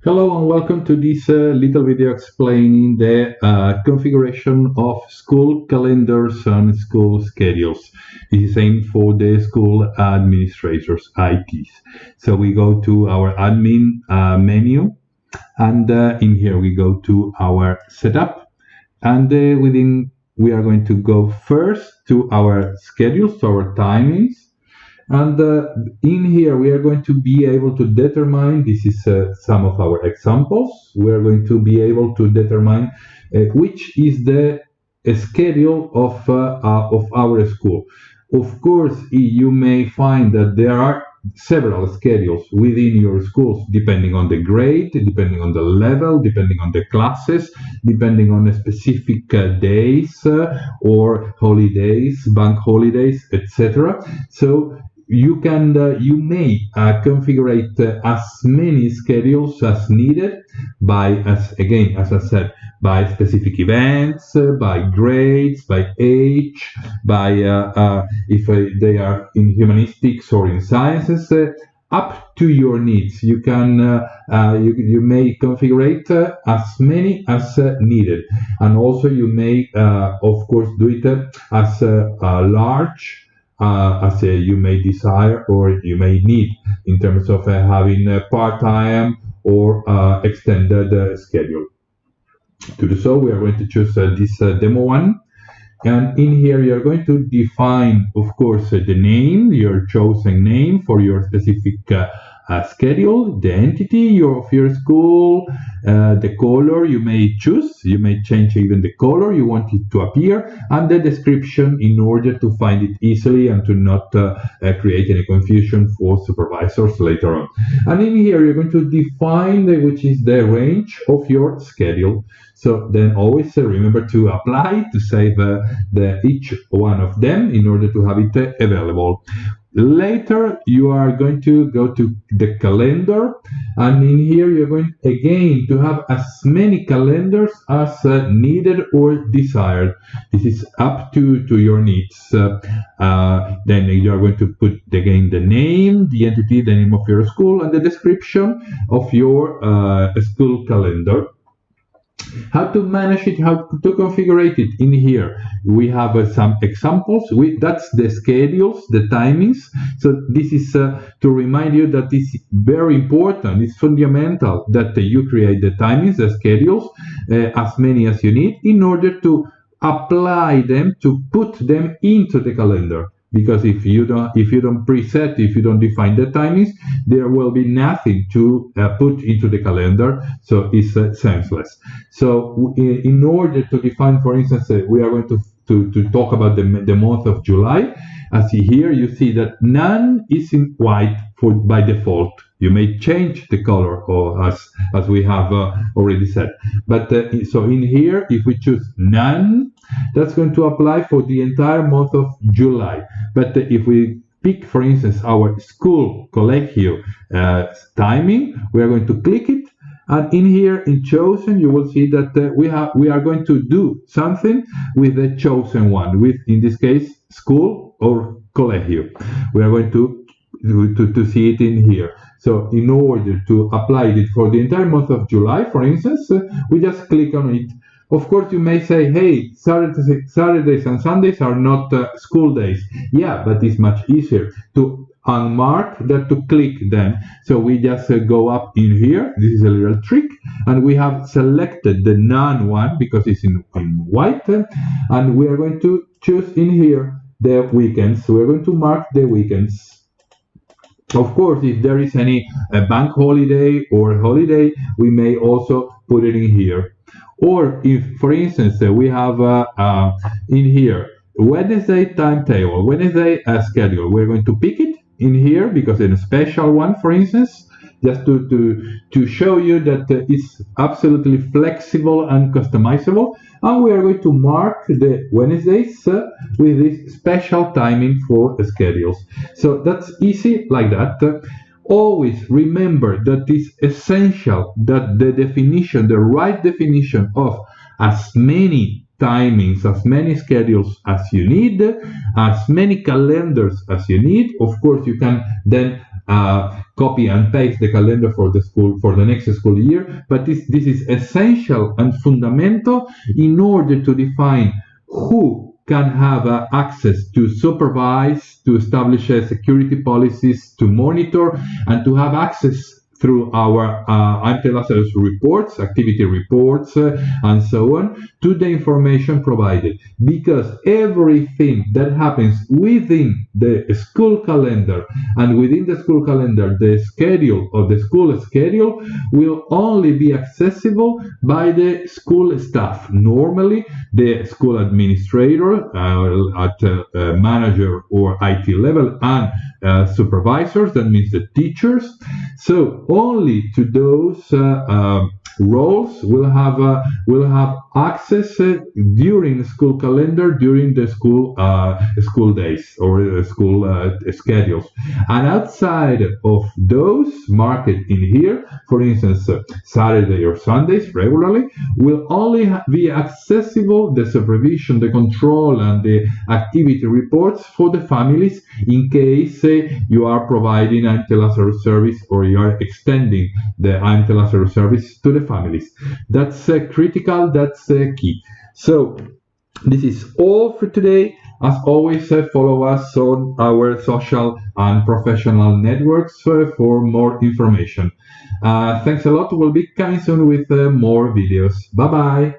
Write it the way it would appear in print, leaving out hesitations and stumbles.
Hello and welcome to this little video explaining the configuration of school calendars and school schedules. This is aimed for the school administrators, ITs. So we go to our admin menu, and in here we go to our setup, and within we are going to go first to our schedules, to our timings. And in here, we are going to be able to determine, this is some of our examples, we are going to be able to determine which is the schedule of our school. Of course, you may find that there are several schedules within your schools, depending on the grade, depending on the level, depending on the classes, depending on the specific days or holidays, bank holidays, etc. So you may configure as many schedules as needed by, as I said, by specific events, by grades, by age, by if they are in humanistics or in sciences, up to your needs. You can you may configure as many as needed, and also you may of course do it as large as you may desire or you may need in terms of having a part-time or extended schedule. To do so, we are going to choose this demo one. And in here, you're going to define, of course, the name, your chosen name for your specific schedule, the entity of your school, the color you may choose. You may change even the color you want it to appear, and the description in order to find it easily and to not create any confusion for supervisors later on. And in here, you're going to define which is the range of your schedule. So then always remember to apply, to save each one of them in order to have it available. Later, you are going to go to the calendar, and in here you're going again to have as many calendars as needed or desired. This is up to your needs. Then you are going to put again the name, the entity, the name of your school, and the description of your school calendar. How to manage it, how to configure it in here. We have some examples. That's the schedules, the timings. So this is to remind you that it's very important, it's fundamental that you create the timings, the schedules, as many as you need in order to apply them, to put them into the calendar. Because if you don't preset, if you don't define the timings, there will be nothing to put into the calendar, so it's senseless. So in order to define, for instance, we are going to talk about the month of July. As here you see that none is in white by default. You may change the color, or as we have already said. But so in here, if we choose none, that's going to apply for the entire month of July. But if we pick, for instance, our school collegio timing, we are going to click it. And in here, in chosen, you will see that we are going to do something with the chosen one, with, in this case, school or colegio. We are going to see it in here. So in order to apply it for the entire month of July, for instance, we just click on it. Of course, you may say, hey, Saturdays and Sundays are not school days. Yeah, but it's much easier to unmark than to click them. So we just go up in here. This is a little trick. And we have selected the none one because it's in white. And we are going to choose in here the weekends. So we're going to mark the weekends. Of course, if there is any bank holiday or holiday, we may also put it in here. Or if, for instance, we have in here Wednesday timetable, Wednesday schedule, we're going to pick it in here because it's a special one, for instance, just to show you that it's absolutely flexible and customizable. And we are going to mark the Wednesdays with this special timing for schedules. So that's easy like that. Always remember that it's essential that the definition, the right definition of as many timings, as many schedules as you need, as many calendars as you need. Of course, you can then copy and paste the calendar for the school for the next school year, but this is essential and fundamental in order to define who can have access to supervise, to establish security policies, to monitor, and to have access through our AMT Lazarus reports, activity reports, and so on, to the information provided. Because everything that happens within the school calendar, and within the school calendar, the schedule of the school schedule will only be accessible by the school staff. Normally, the school administrator at manager or IT level, and supervisors, that means the teachers. So only to those roles will have access during school calendar, during the school days or school schedules, and outside of those marked in here, for instance Saturday or Sundays regularly, will only be accessible the supervision, the control, and the activity reports for the families, in case you are providing AMT Lazarus service, or you are extending the AMT Lazarus service to the families. That's critical, that's key. So this is all for today. As always, follow us on our social and professional networks for more information. Thanks a lot. We'll be coming soon with more videos. Bye bye.